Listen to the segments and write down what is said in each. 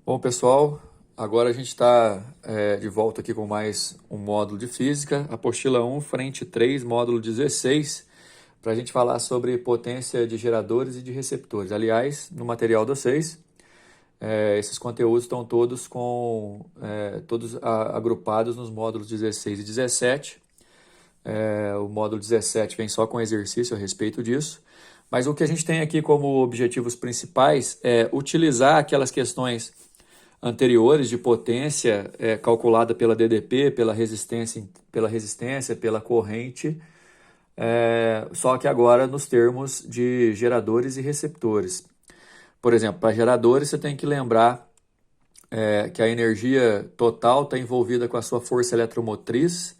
Bom, pessoal, agora a gente está de volta aqui com mais um módulo de Física, apostila 1, frente 3, módulo 16, para a gente falar sobre potência de geradores e de receptores. Aliás, no material de vocês, esses conteúdos estão todos agrupados nos módulos 16 e 17. O módulo 17 vem só com exercício a respeito disso. Mas o que a gente tem aqui como objetivos principais é utilizar aquelas questões anteriores de potência calculada pela DDP, pela resistência, pela corrente, só que agora nos termos de geradores e receptores. Por exemplo, para geradores você tem que lembrar que a energia total está envolvida com a sua força eletromotriz,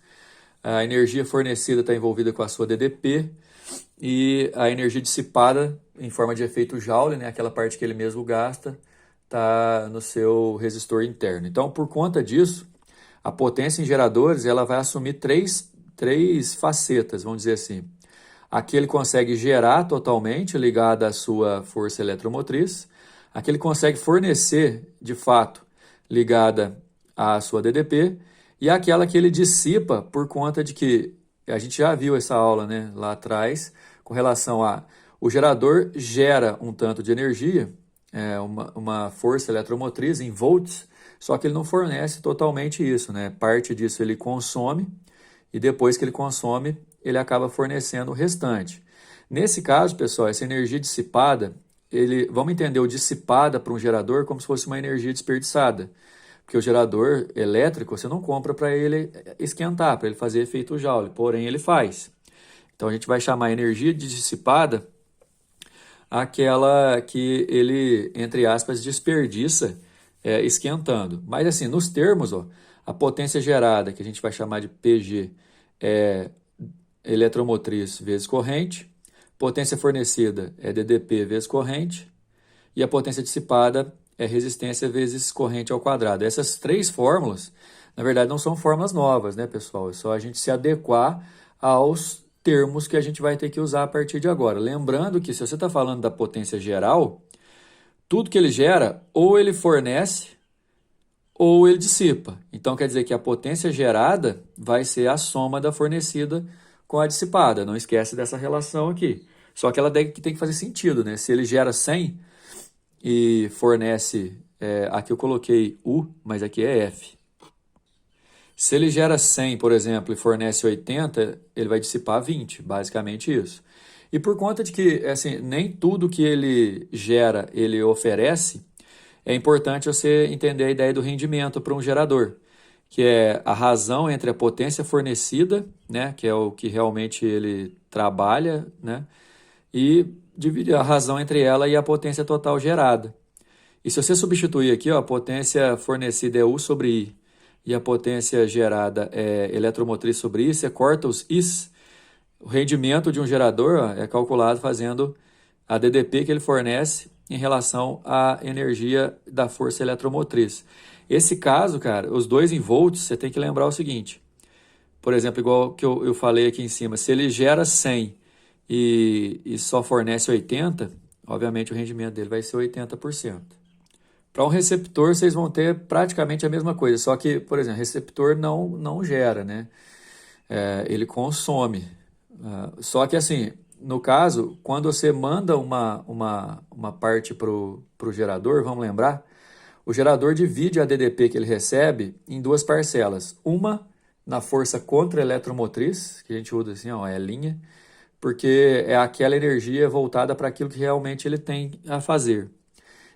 a energia fornecida está envolvida com a sua DDP e a energia dissipada em forma de efeito Joule, né, aquela parte que ele mesmo gasta, está no seu resistor interno. Então, por conta disso, a potência em geradores ela vai assumir três facetas, vamos dizer assim. Aqui ele consegue gerar totalmente ligado à sua força eletromotriz. Aqui ele consegue fornecer, de fato, ligada à sua DDP. E aquela que ele dissipa por conta de que, a gente já viu essa aula, né, lá atrás, com relação a o gerador gera um tanto de energia, uma força eletromotriz em volts, só que ele não fornece totalmente isso, né? Parte disso ele consome e depois que ele consome, ele acaba fornecendo o restante. Nesse caso, pessoal, essa energia dissipada, vamos entender o dissipada para um gerador como se fosse uma energia desperdiçada. Porque o gerador elétrico você não compra para ele esquentar, para ele fazer efeito Joule, porém ele faz. Então a gente vai chamar energia dissipada aquela que ele, entre aspas, desperdiça esquentando. Mas assim, nos termos, ó, a potência gerada, que a gente vai chamar de PG, é eletromotriz vezes corrente, potência fornecida é DDP vezes corrente, e a potência dissipada é resistência vezes corrente ao quadrado. Essas três fórmulas, na verdade, não são fórmulas novas, né, pessoal? É só a gente se adequar aos termos que a gente vai ter que usar a partir de agora. Lembrando que se você está falando da potência geral, tudo que ele gera, ou ele fornece, ou ele dissipa. Então, quer dizer que a potência gerada vai ser a soma da fornecida com a dissipada. Não esquece dessa relação aqui. Só que ela tem que fazer sentido, né? Se ele gera 100 e fornece, aqui eu coloquei U, mas aqui é F. Se ele gera 100, por exemplo, e fornece 80, ele vai dissipar 20, basicamente isso. E por conta de que assim, nem tudo que ele gera, ele oferece, é importante você entender a ideia do rendimento para um gerador, que é a razão entre a potência fornecida, né, que é o que realmente ele trabalha, né, e dividir a razão entre ela e a potência total gerada. E se você substituir aqui, ó, a potência fornecida é U sobre I e a potência gerada é eletromotriz sobre I, você corta os Is, o rendimento de um gerador, ó, é calculado fazendo a DDP que ele fornece em relação à energia da força eletromotriz. Esse caso, cara, os dois em volts, você tem que lembrar o seguinte. Por exemplo, igual que eu falei aqui em cima, se ele gera 100 e só fornece 80, obviamente o rendimento dele vai ser 80%. Para um receptor, vocês vão ter praticamente a mesma coisa, só que, por exemplo, receptor não gera, né? Ele consome. Só que, assim, no caso, quando você manda uma parte para o gerador, vamos lembrar, o gerador divide a DDP que ele recebe em duas parcelas. Uma na força contra-eletromotriz, que a gente usa assim, ó, é linha, porque é aquela energia voltada para aquilo que realmente ele tem a fazer.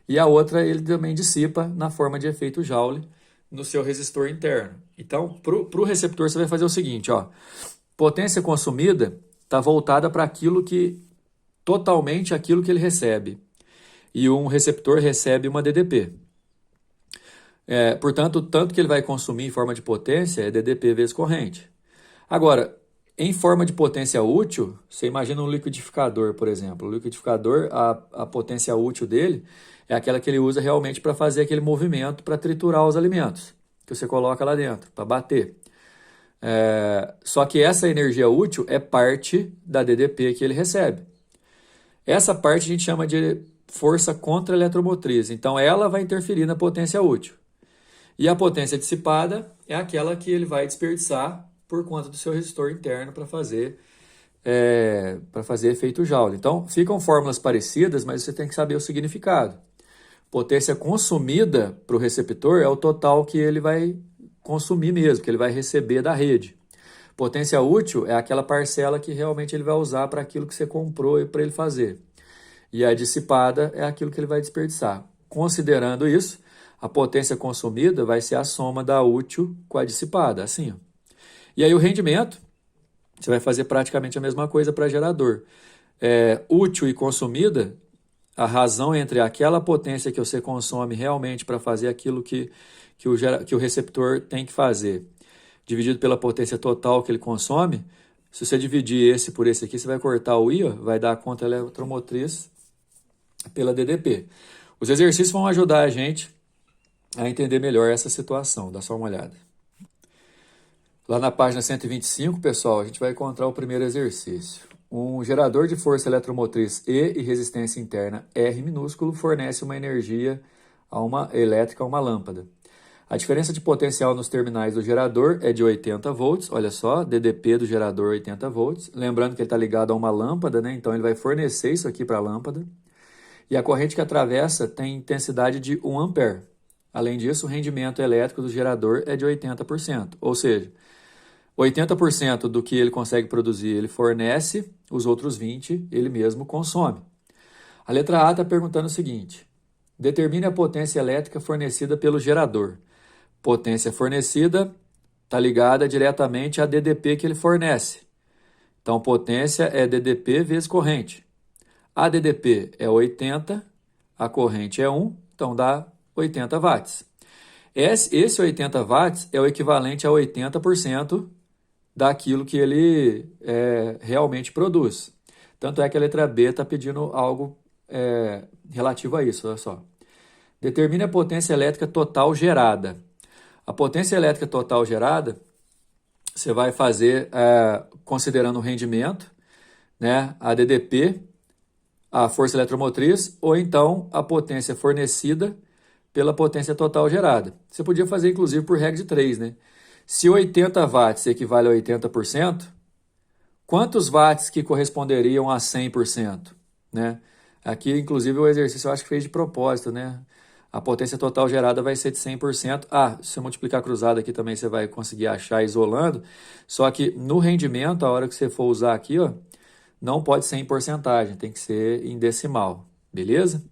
E a outra ele também dissipa na forma de efeito Joule no seu resistor interno. Então, para o receptor você vai fazer o seguinte, ó, potência consumida está voltada para totalmente aquilo que ele recebe. E um receptor recebe uma DDP. Portanto, o tanto que ele vai consumir em forma de potência é DDP vezes corrente. Agora, em forma de potência útil, você imagina um liquidificador, por exemplo. O liquidificador, a potência útil dele é aquela que ele usa realmente para fazer aquele movimento para triturar os alimentos que você coloca lá dentro, para bater. Só que essa energia útil é parte da DDP que ele recebe. Essa parte a gente chama de força contra-eletromotriz. Então, ela vai interferir na potência útil. E a potência dissipada é aquela que ele vai desperdiçar por conta do seu resistor interno para fazer efeito Joule. Então, ficam fórmulas parecidas, mas você tem que saber o significado. Potência consumida para o receptor é o total que ele vai consumir mesmo, que ele vai receber da rede. Potência útil é aquela parcela que realmente ele vai usar para aquilo que você comprou para ele fazer. E a dissipada é aquilo que ele vai desperdiçar. Considerando isso, a potência consumida vai ser a soma da útil com a dissipada, assim. Ó. E aí o rendimento, você vai fazer praticamente a mesma coisa para gerador. Útil e consumida, a razão entre aquela potência que você consome realmente para fazer aquilo que o receptor tem que fazer, dividido pela potência total que ele consome, se você dividir esse por esse aqui, você vai cortar o I, ó, vai dar a conta eletromotriz pela DDP. Os exercícios vão ajudar a gente a entender melhor essa situação. Dá só uma olhada. Lá na página 125, pessoal, a gente vai encontrar o primeiro exercício. Um gerador de força eletromotriz E resistência interna R minúsculo fornece uma energia elétrica a uma lâmpada. A diferença de potencial nos terminais do gerador é de 80 volts, olha só, DDP do gerador 80 volts. Lembrando que ele está ligado a uma lâmpada, né? Então ele vai fornecer isso aqui para a lâmpada. E a corrente que atravessa tem intensidade de 1 ampere. Além disso, o rendimento elétrico do gerador é de 80%, ou seja, 80% do que ele consegue produzir ele fornece, os outros 20% ele mesmo consome. A letra A está perguntando o seguinte: determine a potência elétrica fornecida pelo gerador. Potência fornecida está ligada diretamente à DDP que ele fornece. Então, potência é DDP vezes corrente. A DDP é 80, a corrente é 1, então dá 80 watts. Esse 80 watts é o equivalente a 80% daquilo que ele realmente produz. Tanto é que a letra B está pedindo algo relativo a isso, olha só. Determine a potência elétrica total gerada. A potência elétrica total gerada, você vai fazer considerando o rendimento, né, a DDP, a força eletromotriz, ou então a potência fornecida pela potência total gerada. Você podia fazer, inclusive, por regra de 3, né? Se 80 watts equivale a 80%, quantos watts que corresponderiam a 100%? Né? Aqui, inclusive, o exercício eu acho que fez de propósito, né? A potência total gerada vai ser de 100%. Se você multiplicar cruzado aqui também você vai conseguir achar isolando. Só que no rendimento, a hora que você for usar aqui, ó, não pode ser em porcentagem, tem que ser em decimal. Beleza?